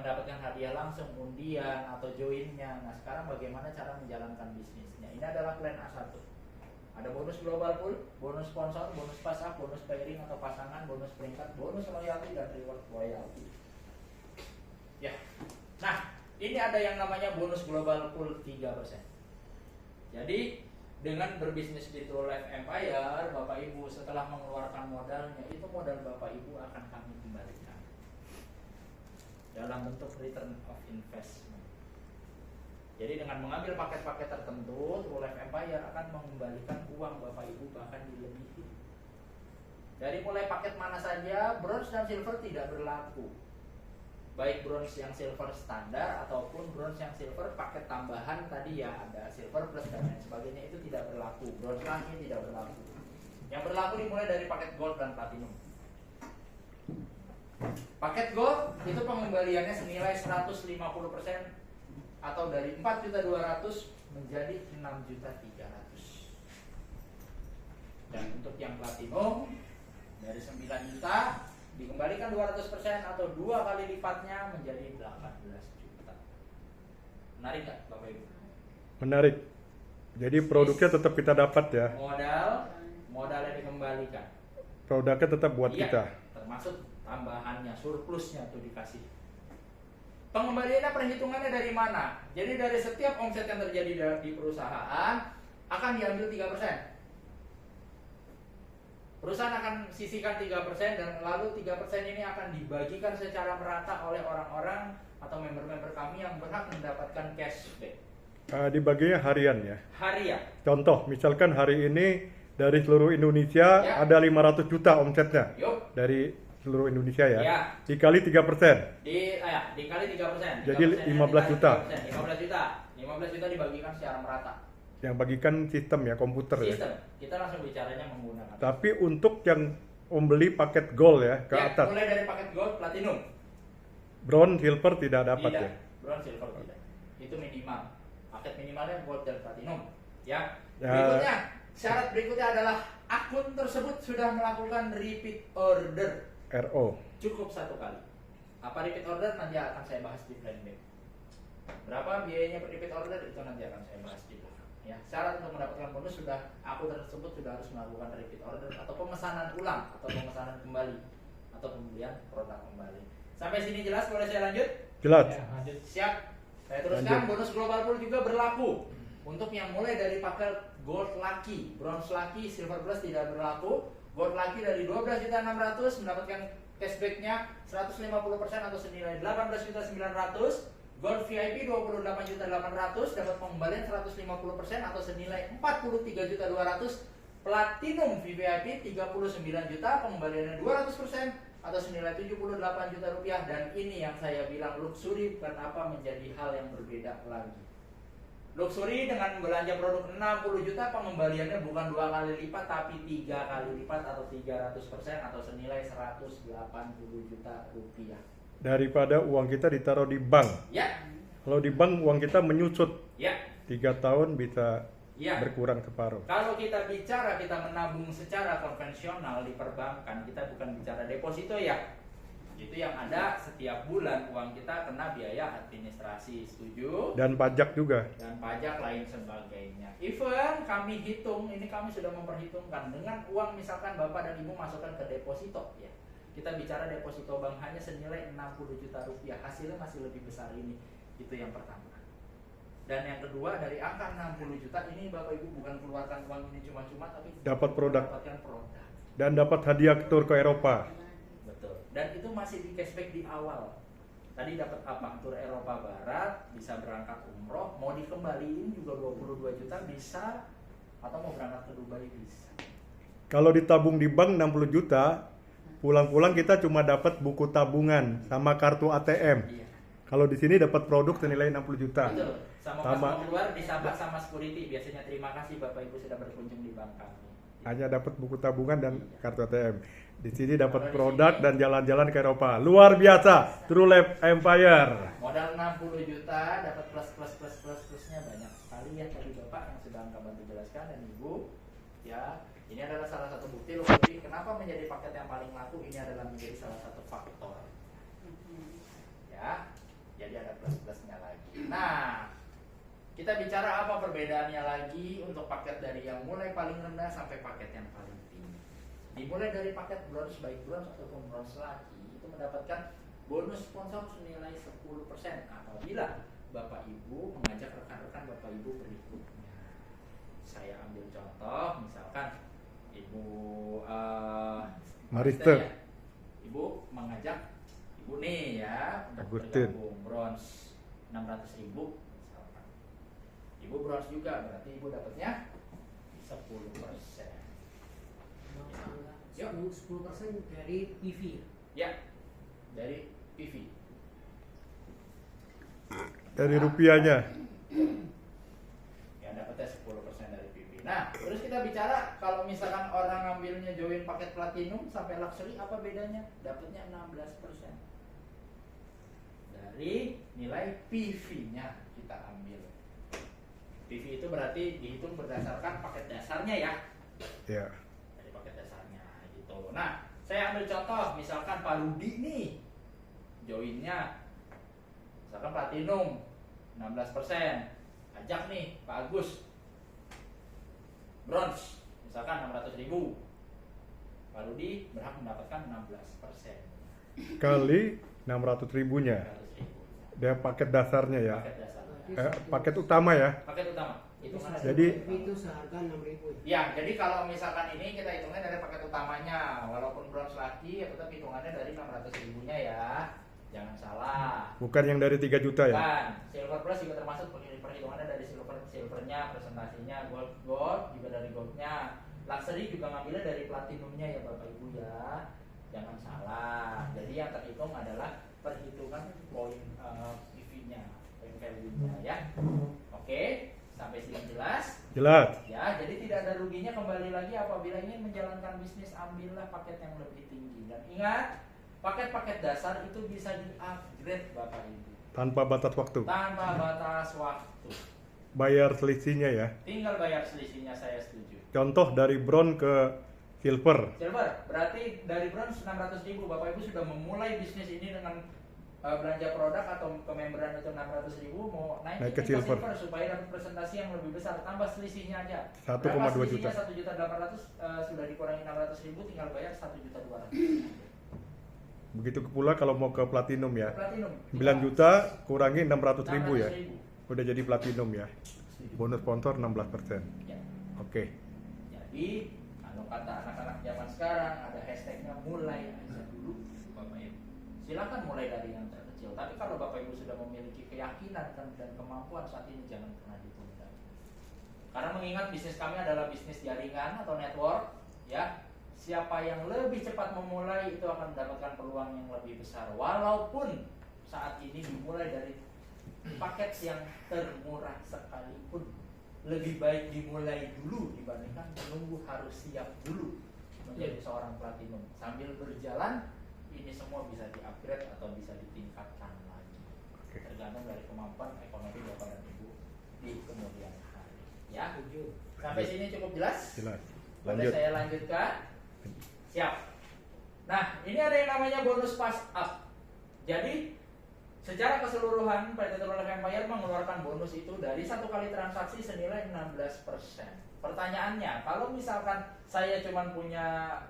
mendapatkan hadiah langsung, undian atau joinnya. Nah sekarang bagaimana cara menjalankan bisnisnya? Ini adalah plan A1. Ada bonus global pool, bonus sponsor, bonus pass up, bonus pairing atau pasangan, bonus peringkat, bonus loyalty dan reward loyalty. Ya. Nah, ini ada yang namanya bonus global pool 3%. Jadi dengan berbisnis di True Life Empire, Bapak Ibu setelah mengeluarkan modalnya, itu modal Bapak Ibu akan kami kembalikan dalam bentuk return of investment. Jadi dengan mengambil paket-paket tertentu, True Life Empire akan mengembalikan uang Bapak Ibu bahkan dilebihi. Dari mulai paket mana saja, bronze dan silver tidak berlaku. Baik bronze yang silver standar ataupun bronze yang silver paket tambahan tadi ya, ada silver plus dan lain sebagainya, itu tidak berlaku. Bronze lagi tidak berlaku. Yang berlaku dimulai dari paket gold dan platinum. Paket gold itu pengembaliannya senilai 150% atau dari 4.200.000 menjadi 6.300.000. Dan untuk yang platinum dari 9 juta dikembalikan 200% atau 2 kali lipatnya menjadi 18 juta. Menarik nggak Bapak Ibu? Menarik. Jadi produknya tetap kita dapat ya. Modalnya dikembalikan. Produknya tetap buat iya, kita. Termasuk tambahannya, surplusnya tuh dikasih. Pengembaliannya perhitungannya dari mana? Jadi dari setiap omset yang terjadi di perusahaan akan diambil 3%. Perusahaan akan sisihkan 3% dan lalu 3% ini akan dibagikan secara merata oleh orang-orang atau member-member kami yang berhak mendapatkan cashback. Dibaginya harian ya? Harian. Contoh, misalkan hari ini dari seluruh Indonesia ya, ada 500 juta omsetnya. Yuk. Dari seluruh Indonesia ya? Ya. Dikali 3%. Dikali 3%. Jadi 15 juta. 15 juta. 15 juta dibagikan secara merata. Yang bagikan sistem ya, komputer sistem. ya. Kita langsung bicaranya menggunakan. Tapi untuk yang membeli paket gold ya ke atas. Mulai dari paket gold, platinum. Bronze, silver tidak dapat tidak. ya. Bronze, silver tidak. Itu minimal. Paket minimalnya gold dan platinum. Ya. Ya. Berikutnya, syarat berikutnya adalah akun tersebut sudah melakukan repeat order. RO. Cukup 1 kali. Apa repeat order nanti akan saya bahas di plan B. Berapa biayanya repeat order itu nanti akan saya bahas di belakang. Ya, syarat untuk mendapatkan bonus sudah akun tersebut sudah harus melakukan repeat order atau pemesanan ulang atau pemesanan kembali atau pembelian produk kembali. Sampai sini jelas? Boleh saya lanjut? Jelas. Ya, lanjut. Siap. Saya teruskan. Lanjut. Bonus global pool juga berlaku untuk yang mulai dari paket gold lucky, bronze lucky, silver plus tidak berlaku. Gold lucky dari 12.600.000 mendapatkan cashbacknya 150% atau senilai 18.900.000. Gold VIP 28.800.000 dapat pengembalian 150% atau senilai 43.200.000. Platinum VIP 39 juta pengembaliannya 200% atau senilai 78 juta rupiah. Dan ini yang saya bilang luxury, kenapa menjadi hal yang berbeda lagi. Luxury dengan belanja produk 60 juta pengembaliannya bukan 2 kali lipat tapi 3 kali lipat atau 300% atau senilai 180 juta rupiah. Daripada uang kita ditaruh di bank. Ya. Kalau di bank uang kita menyusut. Ya. 3 tahun bisa ya, berkurang separuh. Kalau kita bicara kita menabung secara konvensional di perbankan, kita bukan bicara deposito ya. Itu yang ada setiap bulan uang kita kena biaya administrasi, setuju? Dan pajak juga. Dan pajak lain sebagainya. Even kami hitung, ini kami sudah memperhitungkan dengan uang misalkan Bapak dan Ibu masukkan ke deposito ya. Kita bicara deposito bank hanya senilai 60 juta rupiah, hasilnya masih lebih besar ini. Itu yang pertama. Dan yang kedua, dari angka 60 juta ini Bapak Ibu bukan keluarkan uang ini cuma-cuma, tapi dapat produk. Dapatkan produk. Dan dapat hadiah tur ke Eropa. Betul. Dan itu masih di cashback di awal. Tadi dapat apa? Tur Eropa Barat, bisa berangkat umroh, mau dikembaliin juga 22 juta bisa, atau mau berangkat ke Dubai bisa. Kalau ditabung di bank 60 juta, pulang-pulang kita cuma dapat buku tabungan sama kartu ATM. Iya. Kalau di sini dapat produk senilai 60 juta. Betul. Sama pas mau keluar disabak sama security. Biasanya terima kasih Bapak Ibu sudah berkunjung di bank kami. Hanya dapat buku tabungan dan kartu ATM. Di sini dapat Kalau produk dan jalan-jalan ke Eropa. Luar biasa. True Life Empire. Modal 60 juta dapat plusnya banyak sekali ya tadi Bapak yang sudah Angka bantu jelaskan dan Ibu. Ya, ini adalah salah satu bukti loh. Jadi kenapa menjadi paket yang paling laku, ini adalah menjadi salah satu faktor. Ya. kita bicara apa perbedaannya lagi untuk paket dari yang mulai paling rendah sampai paket yang paling tinggi. Dimulai dari paket bronze, baik bronze ataupun bronze laki, itu mendapatkan bonus sponsor senilai 10% apabila Bapak Ibu mengajak rekan-rekan Bapak Ibu berikutnya. Saya ambil contoh, misalkan Ibu Mariste. ya. Ibu mengajak Ibu nih ya untuk Agustin. bergabung bronze 600.000 misalkan. Ibu bronze juga, berarti Ibu dapatnya 10%. Yuk. 10% dari PV. Ya, dari PV. Dari rupiahnya. Ya, dapatnya 10% dari PV. Nah, terus kita bicara kalau misalkan orang ngambilnya join paket platinum sampai luxury, apa bedanya? Dapatnya 16%. Dari nilai PV-nya kita ambil. PV itu berarti dihitung berdasarkan paket dasarnya ya. Ya. Dari paket dasarnya gitu. Nah, saya ambil contoh misalkan Pak Rudi nih joinnya misalkan platinum 16%. Ajak nih Pak Agus bronze misalkan 600.000. Pak Rudi berhak mendapatkan 16%. Kali 600 ribunya. 600.000. Dia paket dasarnya ya. Paket dasar. Paket utama ya. Paket utama. Hitungannya Jadi- PV itu seharga 6.000 ya. ya, jadi kalau misalkan ini kita hitungnya dari paket utamanya, walaupun bronze laki, ya tetap hitungannya dari 600.000-nya ya. Jangan salah. Bukan yang dari 3 juta ya. Kan, silver plus juga termasuk perhitungannya dari silvernya, presentasinya, gold juga dari goldnya. Luxury juga ngambilnya dari platinumnya ya Bapak Ibu ya. Jangan salah. Jadi yang terhitung adalah perhitungan poin PV-nya, poin value-nya ya. Oke, sampai sini jelas? Jelas. Ya, jadi tidak ada ruginya kembali lagi apabila ingin menjalankan bisnis, ambillah paket yang lebih tinggi. Dan ingat, paket-paket dasar itu bisa di-upgrade Bapak Ibu Tanpa batas waktu. tanpa batas waktu. Bayar selisihnya ya. Tinggal bayar selisihnya, saya setuju. Contoh dari bronze ke silver. Silver, berarti dari bronze 600.000 Bapak Ibu sudah memulai bisnis ini dengan belanja produk atau kememberan itu 600.000, mau naik Naik ke ke silver. supaya dapat presentasi yang lebih besar, tambah selisihnya aja. 1,2 juta. 1.800.000 sudah dikurangi 600.000, tinggal bayar 1.200.000. Begitu pula kalau mau ke platinum ya. Platinum 9 juta kurangi 600 ribu ya. 600.000. Udah jadi platinum ya. Bonus sponsor 16%. Ya. Oke. Jadi kalau kata anak-anak zaman sekarang ada hashtagnya mulai aja dulu Bapak Ibu. Silakan mulai dari yang terkecil. Tapi kalau Bapak Ibu sudah memiliki keyakinan dan kemampuan saat ini, jangan pernah ditunda. Karena mengingat bisnis kami adalah bisnis jaringan atau network, ya. Siapa yang lebih cepat memulai itu akan mendapatkan peluang yang lebih besar. Walaupun saat ini dimulai dari paket yang termurah sekalipun, lebih baik dimulai dulu dibandingkan menunggu harus siap dulu menjadi seorang platinum. Sambil berjalan ini semua bisa di-upgrade atau bisa ditingkatkan lagi. Oke. Tergantung dari kemampuan ekonomi Bapak dan Ibu di kemudian hari. Ya. Setuju. Sampai sini cukup jelas? Jelas. Boleh Lanjut. saya lanjutkan? Siap. Nah, ini ada yang namanya bonus pass up. Jadi secara keseluruhan PT Turbo Empire mengeluarkan bonus itu dari satu kali transaksi senilai 16%. Pertanyaannya, kalau misalkan saya cuma punya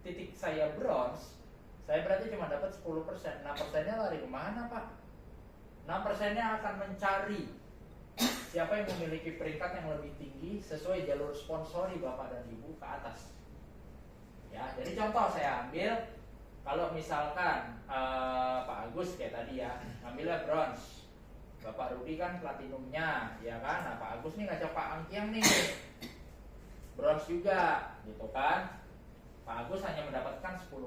titik saya bronze, saya berarti cuma dapat 10%. 6%-nya lari kemana Pak? 6%-nya akan mencari siapa yang memiliki peringkat yang lebih tinggi sesuai jalur sponsori Bapak dan Ibu ke atas. Ya, jadi contoh saya ambil, kalau misalkan Pak Agus kayak tadi ya, ngambilnya bronze, Bapak Rudi kan platinumnya, ya kan? Nah Pak Agus nih ngajak Pak Angkiang nih, bronze juga, gitu kan? Pak Agus hanya mendapatkan 10%.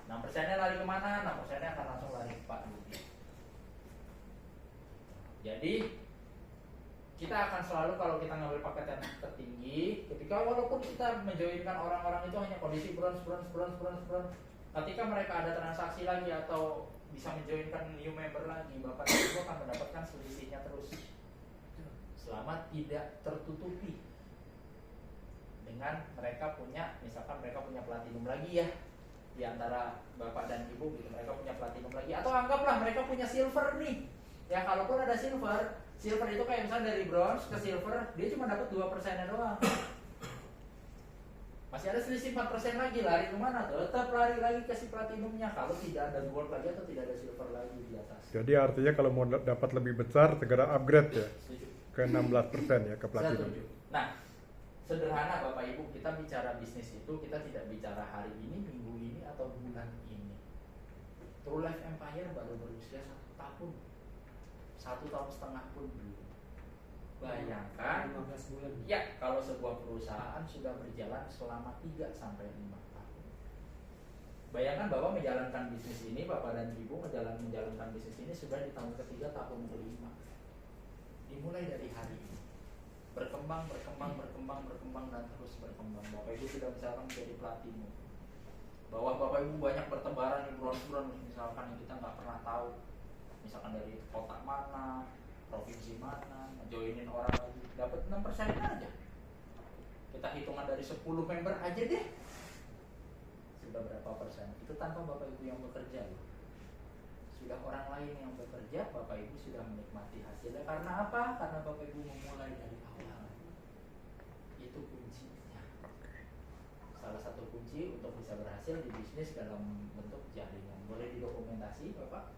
6%-nya lari kemana? 6%-nya akan langsung lari ke Pak Rudi. Jadi kita akan selalu kalau kita ngambil paket yang tertinggi, ketika walaupun kita menjoinkan orang-orang itu hanya kondisi bronze, ketika mereka ada transaksi lagi atau bisa menjoinkan new member lagi, Bapak dan Ibu akan mendapatkan selisihnya terus selama tidak tertutupi dengan mereka punya, misalkan mereka punya platinum lagi ya, di antara Bapak dan Ibu gitu, mereka punya platinum lagi, atau anggaplah mereka punya silver nih, Ya kalaupun ada silver, silver itu kayak misalnya dari bronze ke silver, dia cuma dapat 2%-nya doang. Masih ada selisih 4% lagi, lari kemana? Tetap lari lagi ke si platinumnya kalau tidak ada gold lagi atau tidak ada silver lagi di atas. Jadi artinya kalau mau dapat lebih besar segera upgrade ya Setuju. ke 16% ya ke platinum. Setuju. Nah, sederhana Bapak Ibu, kita bicara bisnis itu kita tidak bicara hari ini, minggu ini atau bulan ini. True Life Empire baru berusia 1 tahun, 1,5 tahun pun belum. Bayangkan 15 bulan. ya, kalau sebuah perusahaan sudah berjalan selama 3 sampai 5 tahun. Bayangkan bahwa menjalankan bisnis ini, Bapak dan Ibu menjalankan bisnis ini sudah di tahun ketiga, tahun kelima. Dimulai dari hari ini. Berkembang dan terus berkembang. Bapak Ibu sudah misalkan menjadi platinum. Bahwa Bapak Ibu banyak bertebaran di bronze misalkan yang kita nggak pernah tahu. Misalkan dari kota mana, provinsi mana, joinin orang lagi, dapat 6% aja. Kita hitungan dari 10 member aja deh. Sudah berapa persen? Itu tanpa Bapak Ibu yang bekerja loh. Sudah orang lain yang bekerja, Bapak Ibu sudah menikmati hasilnya. Karena apa? Karena Bapak Ibu memulai dari awal. Itu kuncinya. Salah satu kunci untuk bisa berhasil di bisnis dalam bentuk jaringan. Boleh didokumentasi, Bapak?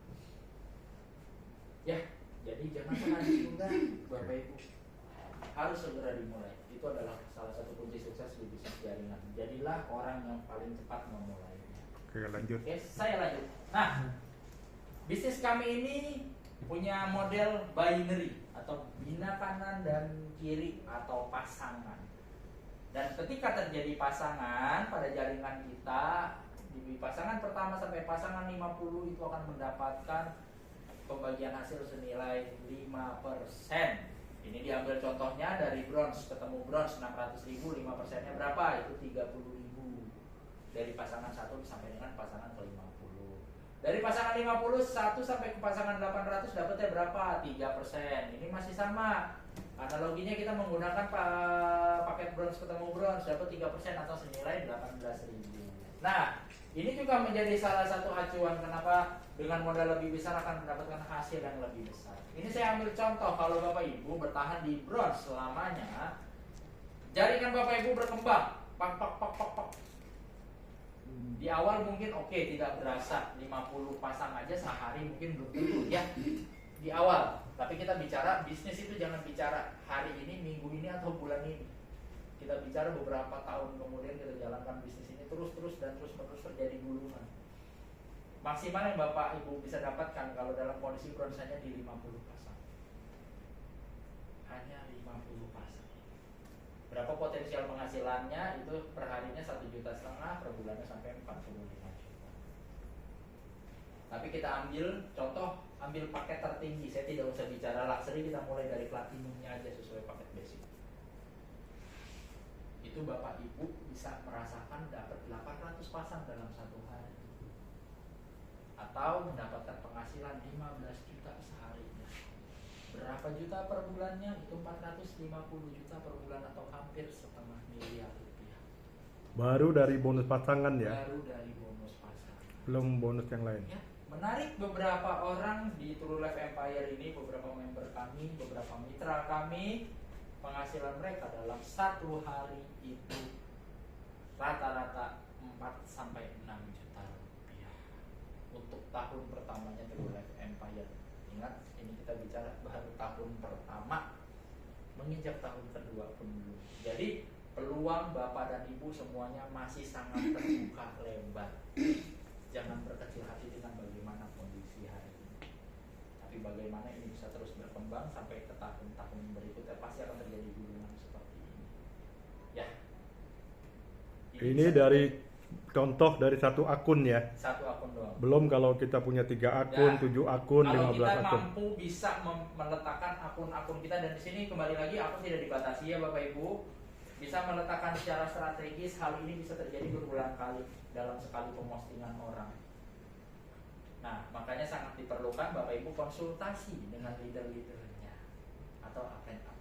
Ya, jadi jangan pernah ditunda, Bapak Ibu. Harus segera dimulai. Itu adalah salah satu kunci sukses di bisnis jaringan. Jadilah orang yang paling cepat memulainya. Oke, lanjut. Oke, saya lanjut. Nah, bisnis kami ini punya model binary atau bina kanan dan kiri atau pasangan. Dan ketika terjadi pasangan pada jaringan kita, di pasangan pertama sampai pasangan 50 itu akan mendapatkan pembagian hasil senilai 5%. Ini diambil contohnya dari bronze, ketemu bronze 600.000, 5%-nya berapa? Itu 30.000. Dari pasangan 1 sampai dengan pasangan ke-50. Dari pasangan 50 1 sampai ke pasangan 800 dapatnya berapa? 3%. Ini masih sama. Analoginya kita menggunakan paket bronze ketemu bronze dapat 3% atau senilai 18.000. Nah, ini juga menjadi salah satu acuan kenapa dengan modal lebih besar akan mendapatkan hasil yang lebih besar. Ini saya ambil contoh, kalau Bapak Ibu bertahan di bronze selamanya, jaringan Bapak Ibu berkembang, pak. Di awal mungkin oke, tidak berasa 50 pasang aja sehari mungkin belum tentu ya di awal. Tapi kita bicara bisnis itu jangan bicara hari ini, minggu ini atau bulan ini. Kita bicara beberapa tahun kemudian kita jalankan bisnis ini terus dan terus menerus terjadi gulungan. Maksimal yang Bapak Ibu bisa dapatkan kalau dalam kondisi bronze hanya di 50 pasang. Hanya 50 pasang. Berapa potensial penghasilannya? Itu per harinya 1,5 juta, per bulannya sampai 45 juta. Tapi kita ambil contoh, ambil paket tertinggi. Saya tidak usah bicara luxury, kita mulai dari platinumnya aja sesuai paket basic. Itu Bapak Ibu bisa merasakan dapat 800 pasang dalam satu hari, atau mendapatkan penghasilan 15 juta seharinya. Berapa juta per bulannya? Itu 450 juta per bulan atau hampir setengah miliar rupiah. Baru dari bonus pasangan ya? Baru dari bonus pasangan. Belum bonus yang lain. Ya, menarik beberapa orang di True Life Empire ini, beberapa member kami, beberapa mitra kami, penghasilan mereka dalam satu hari itu rata-rata 4 sampai 6 juta rupiah untuk tahun pertamanya True Life Empire. Ingat, ini kita bicara baru tahun pertama, menginjak tahun kedua pun belum. Jadi peluang Bapak dan Ibu semuanya masih sangat terbuka lebar. Jangan berkecil hati dengan bagaimana kondisi hari ini, tapi bagaimana ini bisa terus berkembang sampai ke tahun-tahun berikutnya. Pasti akan terjadi gulungan seperti ini ya. Ini dari contoh dari satu akun ya. Satu akun doang. Belum kalau kita punya 3 akun, Ya, 7 akun, kalau 15 kita akun. mampu bisa meletakkan akun-akun kita, dan di sini kembali lagi akun tidak dibatasi ya Bapak Ibu, bisa meletakkan secara strategis. Hal ini bisa terjadi berulang kali dalam sekali pemostingan orang. Nah, makanya sangat diperlukan Bapak Ibu konsultasi dengan leader-leadernya atau agen-agen